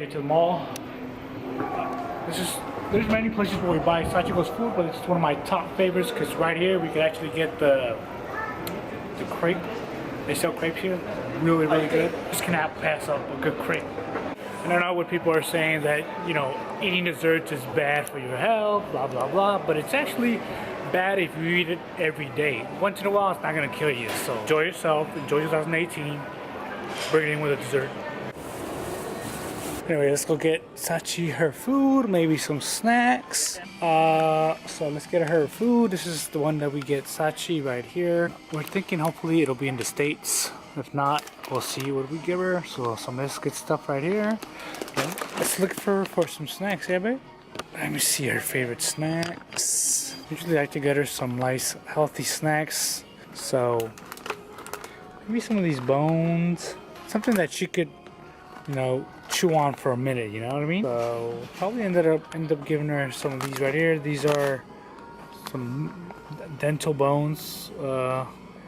made it to the mall. There's many places where we buy Sachiko's food, but it's one of my top favorites because right here we can actually get the crepe. They sell crepes here, really good. Just cannot pass up a good crepe. And I know what people are saying that, you know, eating desserts is bad for your health, blah blah blah, but it's actually bad if you eat it every day. Once in a while, it's not gonna kill you. So enjoy yourself, enjoy 2018, bring it in with a dessert. Anyway, let's go get Sachi her food, maybe some snacks. So let's get her food. This is the one that we get Sachi right here. We're thinking hopefully it'll be in the States. If not, we'll see what we give her. So some biscuit stuff right here. Okay. Let's look for some snacks, yeah, babe? Let me see her favorite snacks. Usually I like to get her some nice healthy snacks. So maybe some of these bones. Something that she could, you know, chew on for a minute, you know what I mean? So probably end up giving her some of these right here. These are some dental bones,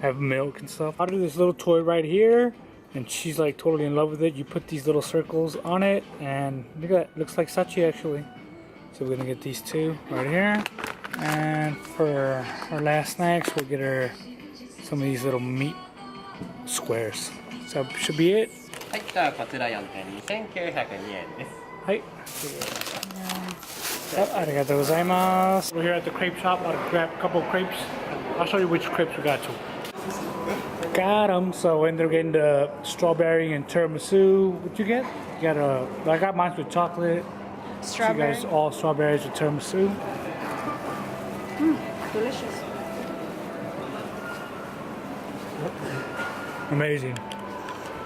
have milk and stuff. Out of this little toy right here, and she's like totally in love with it. You put these little circles on it, and look at that, looks like Sachi actually. So we're gonna get these two right here. And for our last snacks, we'll get her some of these little meat squares. So that should be it. はい、じゃあこちら4点2902円です。はい。Arigatou gozaimasu. We're here at the crepe shop. I'll grab a couple of crepes. I'll show you which crepes we got too. Got them. So we ended up getting the strawberry and tiramisu. What'd you get? You got I got mine with chocolate. Strawberry. So you guys all strawberries with tiramisu. Delicious. Amazing.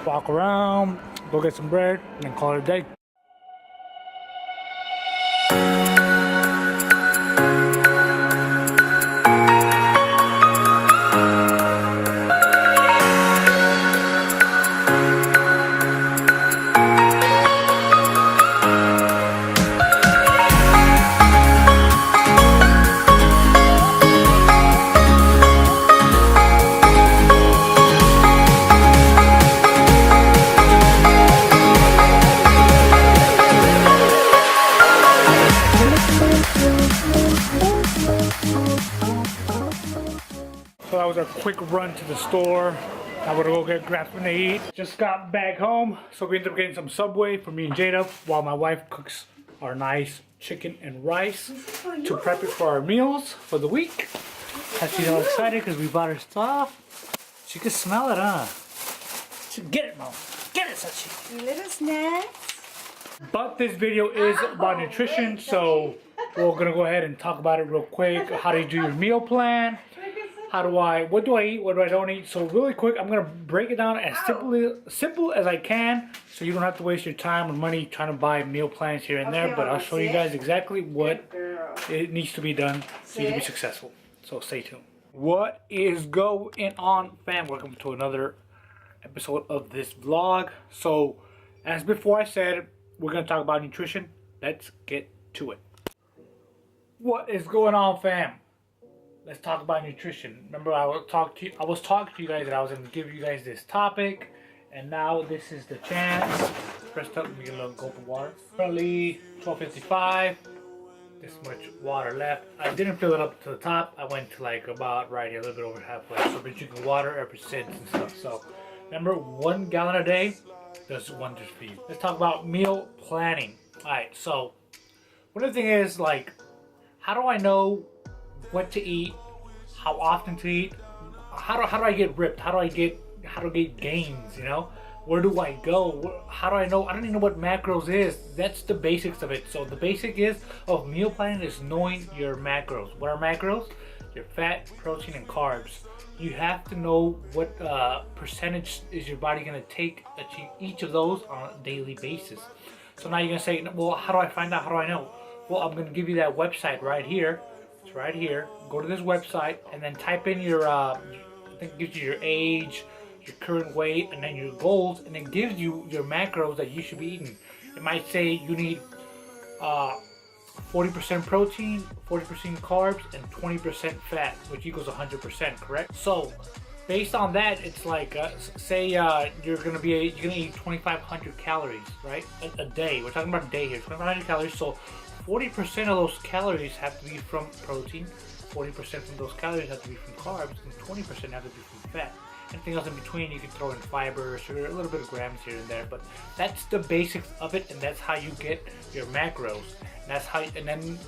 Walk around, go get some bread, and then call it a day. So that was a quick run to the store. Now we're gonna go grab something to eat. Just got back home, so we ended up getting some Subway for me and Jada while my wife cooks our nice chicken and rice to prep it for our meals for the week. And she's all excited because we bought her stuff. She can smell it, huh? Get it, Mom. Get it, Sachi. Little snacks. But this video is about nutrition, so we're gonna go ahead and talk about it real quick. How do you do your meal plan? What do I eat, what do I don't eat? So really quick, I'm gonna break it down as simple as I can, so you don't have to waste your time and money trying to buy meal plans here and there, but I'll show you guys exactly what it needs to be done for you to be successful. So stay tuned. What is going on, fam? Welcome to another episode of this vlog. So as before I said, we're gonna talk about nutrition. Let's get to it. What is going on, fam? Let's talk about nutrition. Remember, I was talking to you guys that I was going to give you guys this topic, and now this is the chance. First up, let me get a little gulp of water. Currently 12:55. This much water left. I didn't fill it up to the top. I went to like about right here, a little bit over halfway. So I've been drinking water ever since and stuff. So remember, 1 gallon a day does wonders for you. Let's talk about meal planning. All right. So one of the things is like, how do I know what to eat, how often to eat, how do I get ripped, how do I get gains, you know? Where do I go? How do I know? I don't even know what macros is. That's the basics of it. So the basic of meal planning is knowing your macros. What are macros? Your fat, protein, and carbs. You have to know what percentage is your body going to take each of those on a daily basis. So now you're going to say, well, how do I find out? How do I know? Well, I'm going to give you that website right here. It's right here. Go to this website and then type in your, I think it gives you your age, your current weight, and then your goals, and it gives you your macros that you should be eating. It might say you need 40% protein, 40% carbs, and 20% fat, which equals 100%, correct? So based on that, it's like say you're gonna eat 2,500 calories, right? A day. We're talking about a day here. 2,500 calories. So 40% of those calories have to be from protein. 40% from those calories have to be from carbs, and 20% have to be from fat. Anything else in between, you can throw in fiber, sugar, a little bit of grams here and there, but that's the basics of it, and that's how you get your macros. And that's how, and then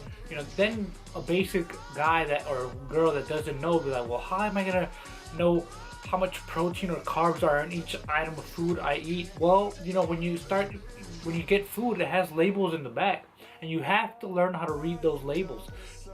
then a basic guy or girl that doesn't know be like, well, how am I gonna know how much protein or carbs are in each item of food I eat? Well, when you get food, it has labels in the back, and you have to learn how to read those labels.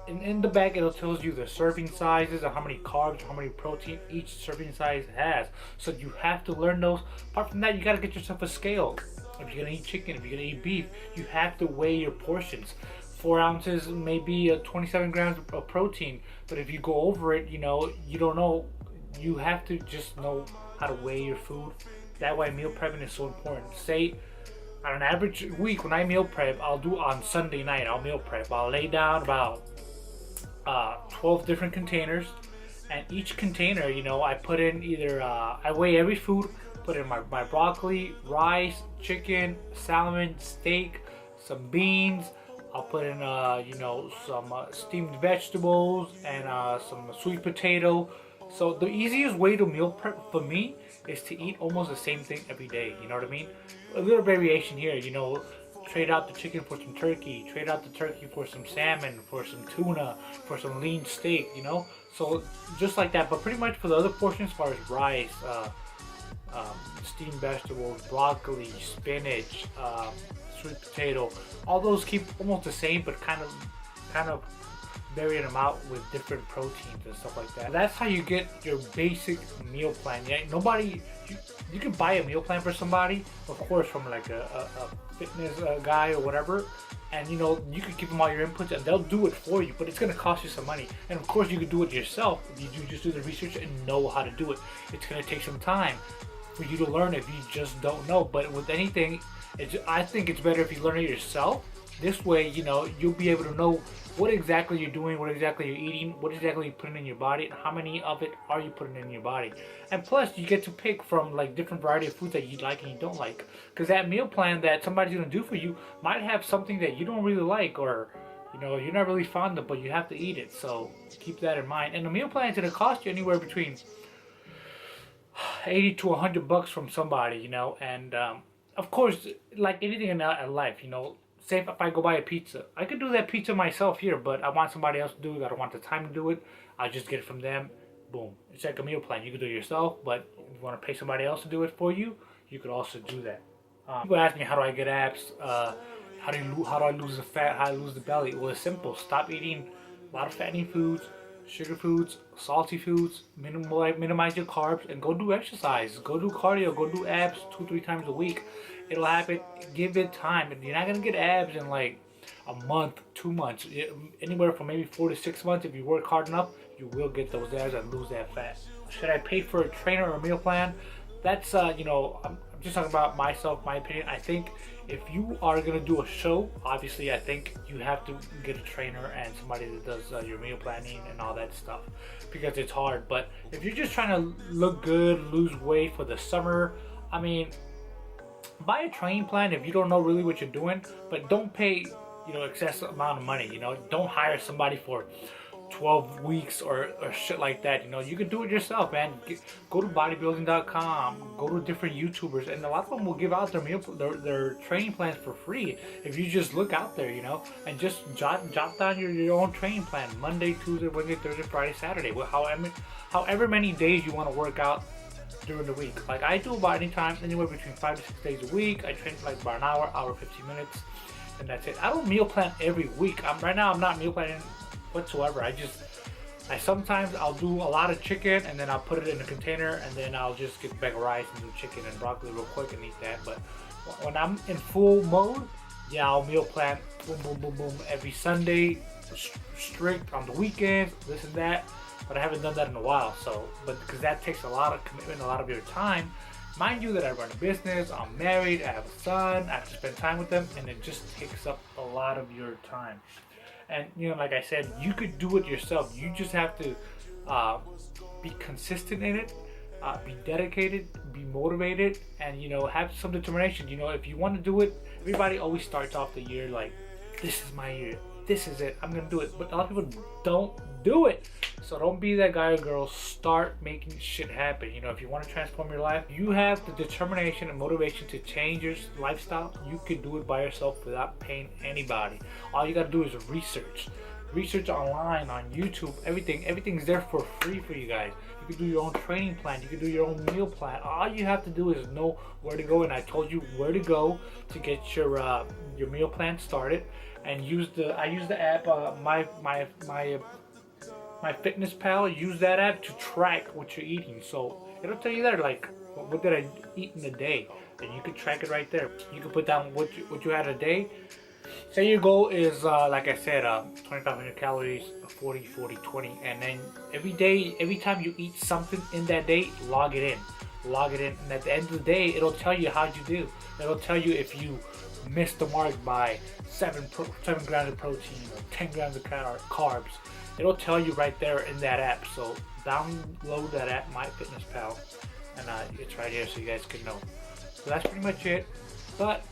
In the back, it tells you the serving sizes and how many carbs, how many protein each serving size has. So you have to learn those. Apart from that, you gotta get yourself a scale. If you're gonna eat chicken, if you're gonna eat beef, you have to weigh your portions. 4 ounces may be 27 grams of protein, but if you go over it, you don't know. You have to just know how to weigh your food. That way, meal prepping is so important. Say, on an average week, when I meal prep, I'll do on Sunday night, I'll meal prep. I'll lay down about 12 different containers, and each container, I put in either I weigh every food, put in my broccoli, rice, chicken, salmon, steak, some beans. I'll put in some steamed vegetables and some sweet potato. So the easiest way to meal prep for me is to eat almost the same thing every day. You know what I mean? A little variation here. Trade out the chicken for some turkey, trade out the turkey for some salmon, for some tuna, for some lean steak, So just like that, but pretty much for the other portions, as far as rice, steamed vegetables, broccoli, spinach, sweet potato, all those keep almost the same, but kind of varying them out with different proteins and stuff like that. That's how you get your basic meal plan. Yeah, you can buy a meal plan for somebody, of course, from like a fitness guy or whatever, and you can give them all your inputs and they'll do it for you, but it's going to cost you some money. And of course, you can do it yourself if you just do the research and know how to do it. It's going to take some time for you to learn if you just don't know. But with anything, I think it's better if you learn it yourself. This way, you'll be able to know what exactly you're doing, what exactly you're eating, what exactly you're putting in your body, and how many of it are you putting in your body. And plus, you get to pick from like different variety of foods that you like and you don't like. Because that meal plan that somebody's gonna do for you might have something that you don't really like, or you're not really fond of, but you have to eat it. So keep that in mind. And the meal plan is gonna cost you anywhere between $80 to $100 from somebody, And of course, like anything in life, say if I go buy a pizza, I could do that pizza myself here, but I want somebody else to do it. I don't want the time to do it. I'll just get it from them. Boom. It's like a meal plan. You can do it yourself, but if you want to pay somebody else to do it for you, you could also do that. People ask me, how do I get abs? How do I lose the fat? How do I lose the belly? Well, it's simple. Stop eating a lot of fattening foods, sugar foods, salty foods, minimize your carbs, and go do exercise. Go do cardio, go do abs 2-3 times a week. It'll happen. Give it time. You're not gonna get abs in like a month, 2 months. Anywhere from maybe 4 to 6 months. If you work hard enough, you will get those abs and lose that fat. Should I pay for a trainer or a meal plan? That's I'm just talking about myself, my opinion. I think if you are gonna do a show, obviously I think you have to get a trainer and somebody that does your meal planning and all that stuff, because it's hard. But if you're just trying to look good, lose weight for the summer, I mean, buy a training plan if you don't know really what you're doing, but don't pay excessive amount of money. Don't hire somebody for 12 weeks or shit like that. You can do it yourself, man. Go to bodybuilding.com, go to different YouTubers, and a lot of them will give out their training plans for free if you just look out there, and just jot down your own training plan: Monday, Tuesday, Wednesday, Thursday, Friday, Saturday. However many days you want to work out during the week. Like I do about anywhere between 5 to 6 days a week. I train for like about an hour 15 minutes, and that's it. I don't meal plan every week. Right now I'm not meal planning whatsoever. I sometimes I'll do a lot of chicken and then I'll put it in a container, and then I'll just get a bag of rice and do chicken and broccoli real quick and eat that. But when I'm in full mode, yeah, I'll meal plan boom boom boom boom every Sunday, strict on the weekends, this and that. But I haven't done that in a while, but because that takes a lot of commitment, a lot of your time. Mind you that I run a business, I'm married, I have a son, I have to spend time with them, and it just takes up a lot of your time. And like I said, you could do it yourself. You just have to be consistent in it. be dedicated, be motivated, and have some determination. If you want to do it, everybody always starts off the year like, this is my year, this is it, I'm gonna do it. But a lot of people don't do it. So don't be that guy or girl. Start making shit happen. If you want to transform your life, you have the determination and motivation to change your lifestyle. You can do it by yourself without paying anybody. All you gotta do is research online, on YouTube. Everything's there for free for you guys. You can do your own training plan, you can do your own meal plan. All you have to do is know where to go, and I told you where to go to get your meal plan started. And I use the app, my Fitness Pal. Use that app to track what you're eating. So it'll tell you there, like, what did I eat in a day, and you can track it right there. You can put down what you had a day. Say your goal is, like I said, 2,500 calories, 40, 40, 20, and then every time you eat something in that day, log it in, and at the end of the day, it'll tell you how you do. It'll tell you if you missed the mark by 7 grams of protein or 10 grams of carbs. It'll tell you right there in that app. So download that app, MyFitnessPal, and it's right here so you guys can know. So that's pretty much it. But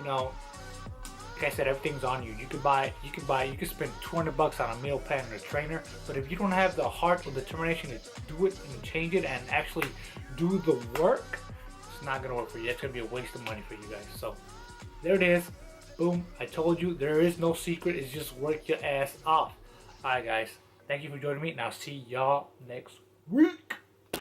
like I said, everything's on you. You can spend $200 on a meal plan and a trainer, but if you don't have the heart or determination to do it and change it and actually do the work, it's not gonna work for you. It's gonna be a waste of money for you guys. So there it is. Boom. I told you there is no secret. It's just work your ass off. Alright guys, thank you for joining me, and I'll see y'all next week.